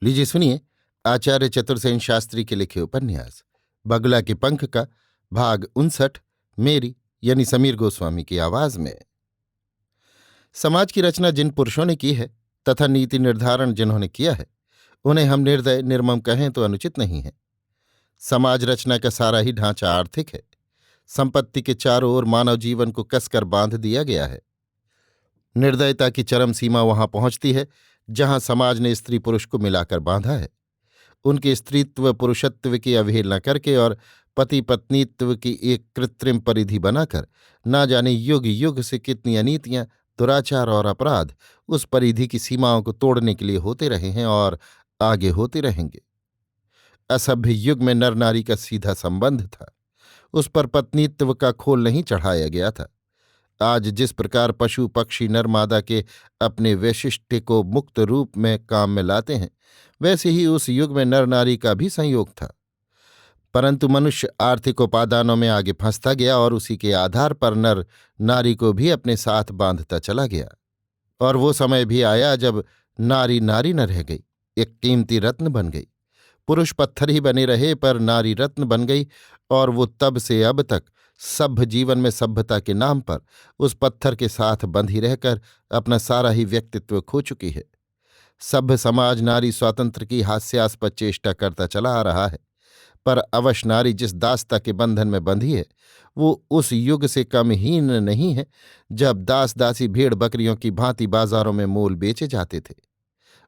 लीजिए सुनिए आचार्य चतुर्सेन शास्त्री के लिखे उपन्यास बगला के पंख का भाग 59 मेरी यानी समीर गोस्वामी की आवाज में। समाज की रचना जिन पुरुषों ने की है तथा नीति निर्धारण जिन्होंने किया है उन्हें हम निर्दय निर्मम कहें तो अनुचित नहीं है। समाज रचना का सारा ही ढांचा आर्थिक है। संपत्ति के चारों ओर मानव जीवन को कसकर बांध दिया गया है। निर्दयता की चरम सीमा वहां पहुंचती है जहां समाज ने स्त्री पुरुष को मिलाकर बांधा है। उनके स्त्रीत्व पुरुषत्व की अवहेलना करके और पति पत्नीत्व की एक कृत्रिम परिधि बनाकर ना जाने युग युग से कितनी अनीतियां, दुराचार और अपराध उस परिधि की सीमाओं को तोड़ने के लिए होते रहे हैं और आगे होते रहेंगे। असभ्य युग में नर नारी का सीधा संबंध था, उस पर पत्नीत्व का खोल नहीं चढ़ाया गया था। आज जिस प्रकार पशु पक्षी नर मादा के अपने वैशिष्ट्य को मुक्त रूप में काम में लाते हैं, वैसे ही उस युग में नर नारी का भी संयोग था। परंतु मनुष्य आर्थिक उपादानों में आगे फंसता गया और उसी के आधार पर नर नारी को भी अपने साथ बांधता चला गया। और वो समय भी आया जब नारी नारी न रह गई, एक कीमती रत्न बन गई। पुरुष पत्थर ही बने रहे पर नारी रत्न बन गई, और वो तब से अब तक सभ्य जीवन में सभ्यता के नाम पर उस पत्थर के साथ बंधी रहकर अपना सारा ही व्यक्तित्व खो चुकी है। सभ्य समाज नारी स्वातंत्र्य की हास्यास्पद चेष्टा करता चला आ रहा है, पर अवश्य नारी जिस दासता के बंधन में बंधी है वो उस युग से कम हीन नहीं है जब दास दासी भेड़ बकरियों की भांति बाजारों में मोल बेचे जाते थे।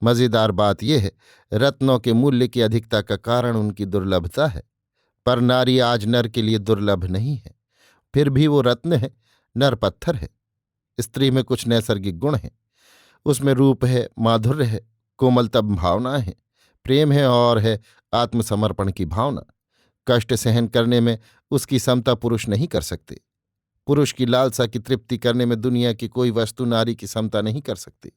मजेदार बात यह है, रत्नों के मूल्य की अधिकता का कारण उनकी दुर्लभता है, पर नारी आज नर के लिए दुर्लभ नहीं है। फिर भी वो रत्न है, नर पत्थर है। स्त्री में कुछ नैसर्गिक गुण हैं, उसमें रूप है, माधुर्य है, कोमलता भावना है, प्रेम है और है आत्मसमर्पण की भावना। कष्ट सहन करने में उसकी समता पुरुष नहीं कर सकते। पुरुष की लालसा की तृप्ति करने में दुनिया की कोई वस्तु नारी की समता नहीं कर सकती।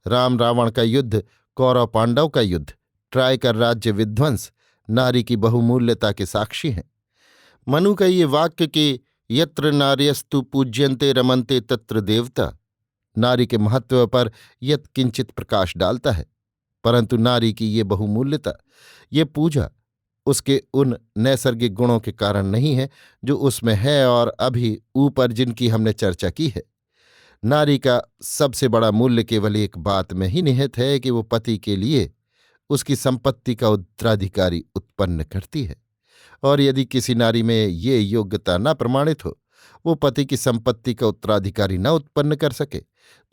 राम रावण का युद्ध, कौरव पांडव का युद्ध, ट्राय का राज्य विध्वंस नारी की बहुमूल्यता के साक्षी हैं। मनु का ये वाक्य कि यत्र नार्यस्तु पूज्यन्ते रमन्ते तत्र देवता नारी के महत्व पर यत् किंचित प्रकाश डालता है। परंतु नारी की ये बहुमूल्यता, ये पूजा उसके उन नैसर्गिक गुणों के कारण नहीं है जो उसमें है और अभी ऊपर जिनकी हमने चर्चा की है। नारी का सबसे बड़ा मूल्य केवल एक बात में ही निहित है कि वो पति के लिए उसकी संपत्ति का उत्तराधिकारी उत्पन्न करती है। और यदि किसी नारी में ये योग्यता न प्रमाणित हो, वो पति की संपत्ति का उत्तराधिकारी न उत्पन्न कर सके,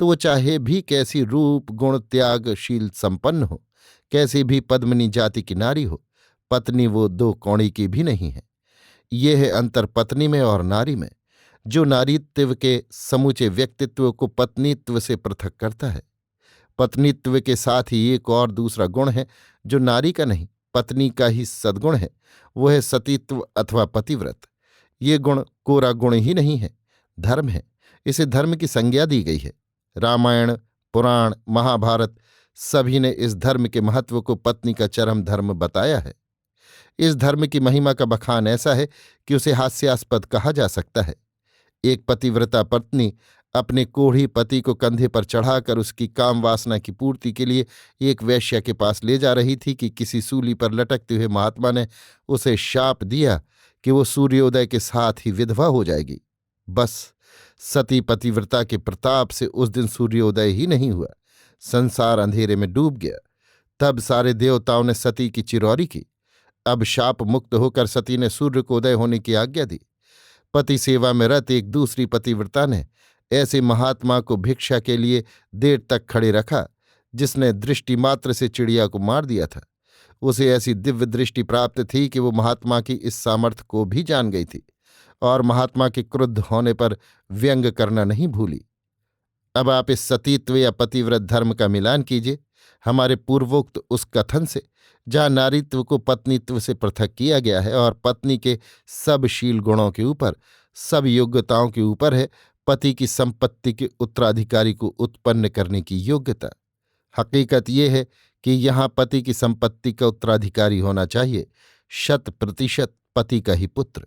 तो वो चाहे भी कैसी रूप गुण त्यागशील संपन्न हो, कैसी भी पद्मिनी जाति की नारी हो, पत्नी वो दो कौड़ी की भी नहीं है। ये है अंतर पत्नी में और नारी में, जो नारीत्व के समूचे व्यक्तित्व को पत्नीत्व से पृथक करता है। पत्नीत्व के साथ ही एक और दूसरा गुण है जो नारी का नहीं, पत्नी का ही सद्गुण है, वो है सतीत्व अथवा पतिव्रत। ये गुण कोरा गुण ही नहीं है, धर्म है। इसे धर्म की संज्ञा दी गई है। रामायण, पुराण, महाभारत सभी ने इस धर्म के महत्व को पत्नी का चरम धर्म बताया है। इस धर्म की महिमा का बखान ऐसा है कि उसे हास्यास्पद कहा जा सकता है। एक पतिव्रता पत्नी अपने कोढ़ी पति को कंधे पर चढ़ाकर उसकी काम वासना की पूर्ति के लिए एक वेश्या के पास ले जा रही थी कि किसी सूली पर लटकते हुए महात्मा ने उसे शाप दिया कि वो सूर्योदय के साथ ही विधवा हो जाएगी। बस सती पतिव्रता के प्रताप से उस दिन सूर्योदय ही नहीं हुआ, संसार अंधेरे में डूब गया। तब सारे देवताओं ने सती की चिरौरी की। अब शाप मुक्त होकर सती ने सूर्य को उदय होने की आज्ञा दी। पति सेवा में रत एक दूसरी पतिव्रता ने ऐसे महात्मा को भिक्षा के लिए देर तक खड़े रखा जिसने दृष्टि मात्र से चिड़िया को मार दिया था। उसे ऐसी दिव्य दृष्टि प्राप्त थी कि वो महात्मा की इस सामर्थ्य को भी जान गई थी और महात्मा के क्रुद्ध होने पर व्यंग करना नहीं भूली। अब आप इस सतीत्व या पतिव्रत धर्म का मिलान कीजिए हमारे पूर्वोक्त उस कथन से, जहाँ नारीत्व को पत्नीत्व से पृथक किया गया है और पत्नी के सब शील गुणों के ऊपर, सब योग्यताओं के ऊपर है पति की संपत्ति के उत्तराधिकारी को उत्पन्न करने की योग्यता। हकीकत यह है कि यहाँ पति की संपत्ति का उत्तराधिकारी होना चाहिए 100% पति का ही पुत्र।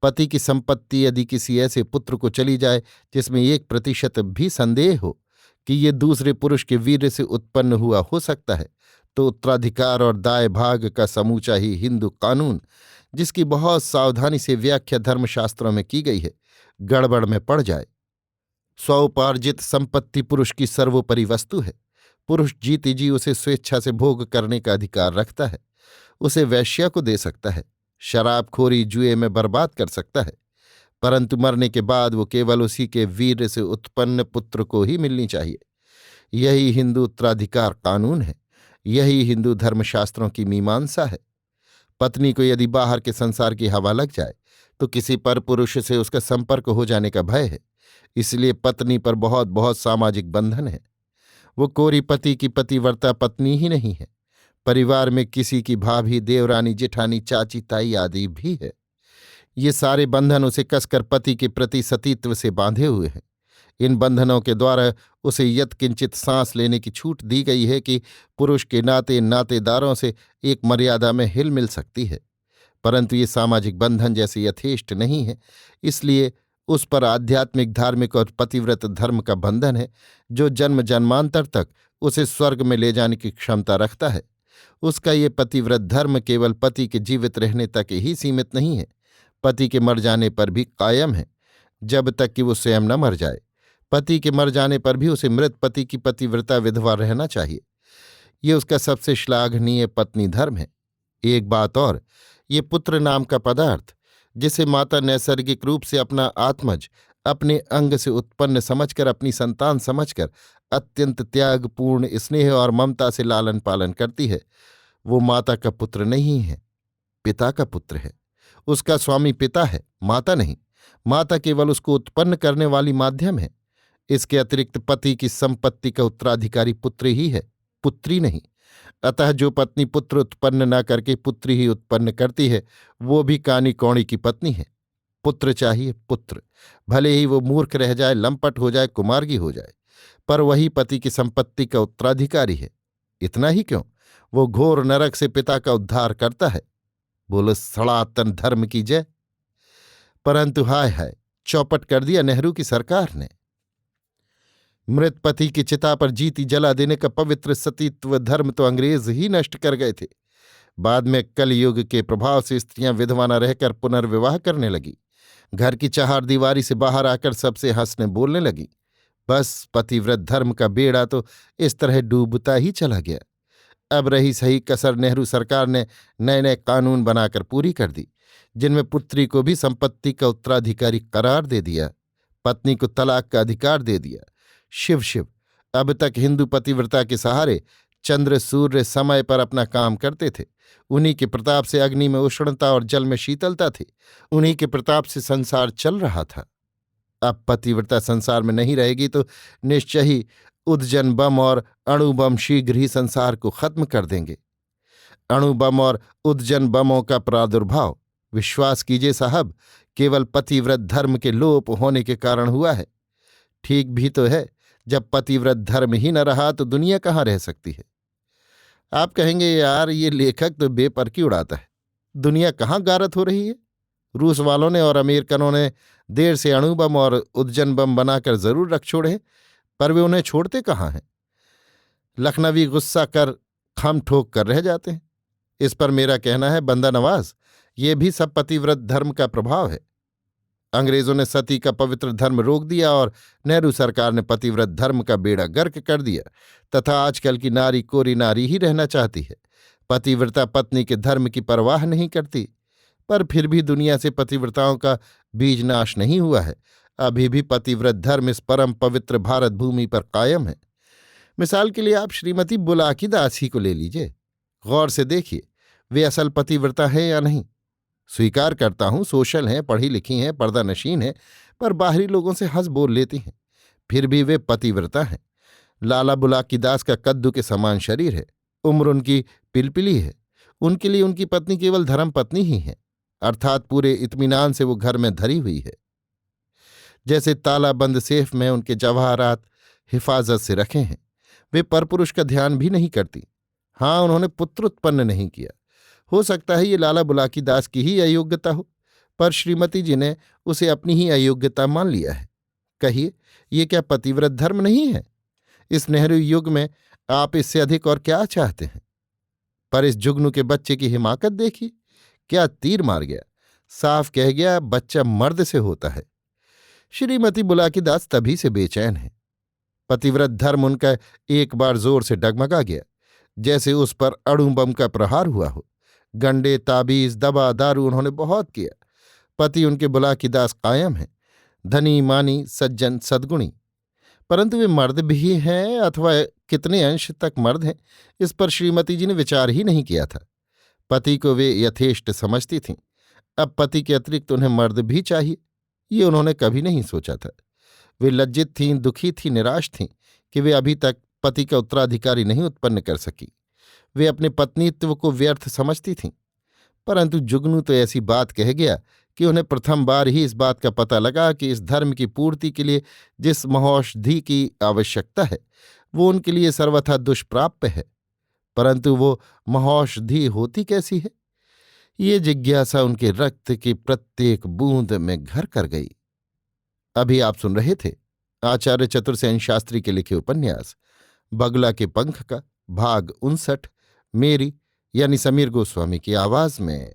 पति की संपत्ति यदि किसी ऐसे पुत्र को चली जाए जिसमें 1% भी संदेह हो कि ये दूसरे पुरुष के वीर्य से उत्पन्न हुआ हो सकता है, तो उत्तराधिकार और दाय भाग का समूचा ही हिंदू कानून, जिसकी बहुत सावधानी से व्याख्या धर्मशास्त्रों में की गई है, गड़बड़ में पड़ जाए। स्वोपार्जित संपत्ति पुरुष की सर्वोपरि वस्तु है। पुरुष जीती जी उसे स्वेच्छा से भोग करने का अधिकार रखता है। उसे वैश्या को दे सकता है, शराबखोरी जुए में बर्बाद कर सकता है, परंतु मरने के बाद वो केवल उसी के वीर्य से उत्पन्न पुत्र को ही मिलनी चाहिए। यही हिंदू उत्तराधिकार कानून है। यही हिंदू धर्मशास्त्रों की मीमांसा है। पत्नी को यदि बाहर के संसार की हवा लग जाए तो किसी पर पुरुष से उसका संपर्क हो जाने का भय है। इसलिए पत्नी पर बहुत बहुत सामाजिक बंधन है। वो कोरी पति की पतिव्रता पत्नी ही नहीं है, परिवार में किसी की भाभी, देवरानी, जेठानी, चाची, ताई आदि भी है। ये सारे बंधन उसे कसकर पति के प्रति सतीत्व से बांधे हुए हैं। इन बंधनों के द्वारा उसे यत्किंचित सांस लेने की छूट दी गई है कि पुरुष के नाते नातेदारों से एक मर्यादा में हिल मिल सकती है। परंतु ये सामाजिक बंधन जैसे यथेष्ट नहीं है, इसलिए उस पर आध्यात्मिक, धार्मिक और पतिव्रत धर्म का बंधन है, जो जन्म जन्मांतर तक उसे स्वर्ग में ले जाने की क्षमता रखता है। उसका ये पतिव्रत धर्म केवल पति के जीवित रहने तक ही सीमित नहीं है, पति के मर जाने पर भी कायम है, जब तक कि वो स्वयं न मर जाए। पति के मर जाने पर भी उसे मृत पति की पतिव्रता विधवा रहना चाहिए। ये उसका सबसे श्लाघनीय पत्नी धर्म है। एक बात और, ये पुत्र नाम का पदार्थ, जिसे माता नैसर्गिक रूप से अपना आत्मज, अपने अंग से उत्पन्न समझकर, अपनी संतान समझकर अत्यंत त्यागपूर्ण स्नेह और ममता से लालन पालन करती है, वो माता का पुत्र नहीं है, पिता का पुत्र है। उसका स्वामी पिता है, माता नहीं। माता केवल उसको उत्पन्न करने वाली माध्यम है। इसके अतिरिक्त पति की संपत्ति का उत्तराधिकारी पुत्र ही है, पुत्री नहीं। अतः जो पत्नी पुत्र उत्पन्न न करके पुत्री ही उत्पन्न करती है, वो भी कानी कौड़ी की पत्नी है। पुत्र चाहिए, पुत्र, भले ही वो मूर्ख रह जाए, लंपट हो जाए, कुमार्गी हो जाए, पर वही पति की संपत्ति का उत्तराधिकारी है। इतना ही क्यों, वो घोर नरक से पिता का उद्धार करता है। बोलो सनातन धर्म की जय। परंतु हाय हाय, चौपट कर दिया नेहरू की सरकार ने। मृत पति की चिता पर जीती जला देने का पवित्र सतीत्व धर्म तो अंग्रेज ही नष्ट कर गए थे। बाद में कलयुग के प्रभाव से स्त्रियां विधवा न रहकर पुनर्विवाह करने लगी। घर की चार दीवारी से बाहर आकर सबसे हंसने बोलने लगी। बस पतिव्रत धर्म का बेड़ा तो इस तरह डूबता ही चला गया। अब रही सही कसर नेहरू सरकार ने नए नए कानून बनाकर पूरी कर दी, जिनमें पुत्री को भी संपत्ति का उत्तराधिकारी करार दे दिया, पत्नी को तलाक का अधिकार दे दिया। शिव शिव, अब तक हिंदू पतिव्रता के सहारे चंद्र सूर्य समय पर अपना काम करते थे। उन्हीं के प्रताप से अग्नि में उष्णता और जल में शीतलता थी। उन्हीं के प्रताप से संसार चल रहा था। अब पतिव्रता संसार में नहीं रहेगी तो निश्चय ही उद्जन बम और अणुबम शीघ्र ही संसार को खत्म कर देंगे। अणुबम और उद्जन बमों का प्रादुर्भाव, विश्वास कीजिए साहब, केवल पतिव्रत धर्म के लोप होने के कारण हुआ है। ठीक भी तो है, जब पतिव्रत धर्म ही न रहा तो दुनिया कहाँ रह सकती है। आप कहेंगे यार, ये लेखक तो बेपरकी उड़ाता है, दुनिया कहाँ गारत हो रही है। रूस वालों ने और अमेरिकनों ने देर से अणुबम और उद्जन बम बनाकर जरूर रख छोड़े हैं, पर वे उन्हें छोड़ते कहाँ हैं। लखनवी गुस्सा कर खम ठोक कर रह जाते हैं। इस पर मेरा कहना है, बंदा नवाज, ये भी सब पतिव्रत धर्म का प्रभाव है। अंग्रेजों ने सती का पवित्र धर्म रोक दिया और नेहरू सरकार ने पतिव्रत धर्म का बेड़ा गर्क कर दिया, तथा आजकल की नारी कोरी नारी ही रहना चाहती है। पतिव्रता पत्नी के धर्म की परवाह नहीं करती, पर फिर भी दुनिया से पतिव्रताओं का बीज नाश नहीं हुआ है। अभी भी पतिव्रत धर्म इस परम पवित्र भारत भूमि पर कायम है। मिसाल के लिए आप श्रीमती बुलाकी दास ही को ले लीजिए। गौर से देखिए, वे असल पतिव्रता हैं या नहीं। स्वीकार करता हूं, सोशल हैं, पढ़ी लिखी हैं, पर्दा नशीन हैं, पर बाहरी लोगों से हंस बोल लेती हैं, फिर भी वे पतिव्रता हैं। लाला बुलाकी दास का कद्दू के समान शरीर है, उम्र उनकी पिलपिली है। उनके लिए उनकी पत्नी केवल धर्म पत्नी ही है, अर्थात पूरे इत्मीनान से वो घर में धरी हुई है। जैसे तालाबंद सेफ में उनके जवाहरात हिफाजत से रखे हैं। वे परपुरुष का ध्यान भी नहीं करती। हाँ, उन्होंने पुत्र उत्पन्न नहीं किया। हो सकता है ये लाला बुलाकी दास की ही अयोग्यता हो, पर श्रीमती जी ने उसे अपनी ही अयोग्यता मान लिया है। कहिए, ये क्या पतिव्रत धर्म नहीं है? इस नेहरू युग में आप इससे अधिक और क्या चाहते हैं? पर इस जुगनू के बच्चे की हिमाकत देखी, क्या तीर मार गया। साफ कह गया, बच्चा मर्द से होता है। श्रीमती बुलाकीदास तभी से बेचैन है। पतिव्रत धर्म उनका एक बार जोर से डगमगा गया, जैसे उस पर अड़ू बम का प्रहार हुआ हो। गंडे, ताबीज, दवा, दारू उन्होंने बहुत किया। पति उनके बुलाकीदास कायम हैं, धनी, मानी, सज्जन, सद्गुणी। परंतु वे मर्द भी हैं अथवा कितने अंश तक मर्द हैं, इस पर श्रीमती जी ने विचार ही नहीं किया था। पति को वे यथेष्ट समझती थीं। अब पति के अतिरिक्त उन्हें मर्द भी चाहिए, ये उन्होंने कभी नहीं सोचा था। वे लज्जित थीं, दुखी थीं, निराश थीं कि वे अभी तक पति का उत्तराधिकारी नहीं उत्पन्न कर सकी। वे अपने पत्नीत्व को व्यर्थ समझती थीं। परंतु जुगनू तो ऐसी बात कह गया कि उन्हें प्रथम बार ही इस बात का पता लगा कि इस धर्म की पूर्ति के लिए जिस महौषधि की आवश्यकता है वो उनके लिए सर्वथा दुष्प्राप्य है। परंतु वो महौषधि होती कैसी है, ये जिज्ञासा उनके रक्त की प्रत्येक बूंद में घर कर गई। अभी आप सुन रहे थे आचार्य चतुर्सेन शास्त्री के लिखे उपन्यास बगला के पंख का भाग 59, मेरी यानी समीर गोस्वामी की आवाज में।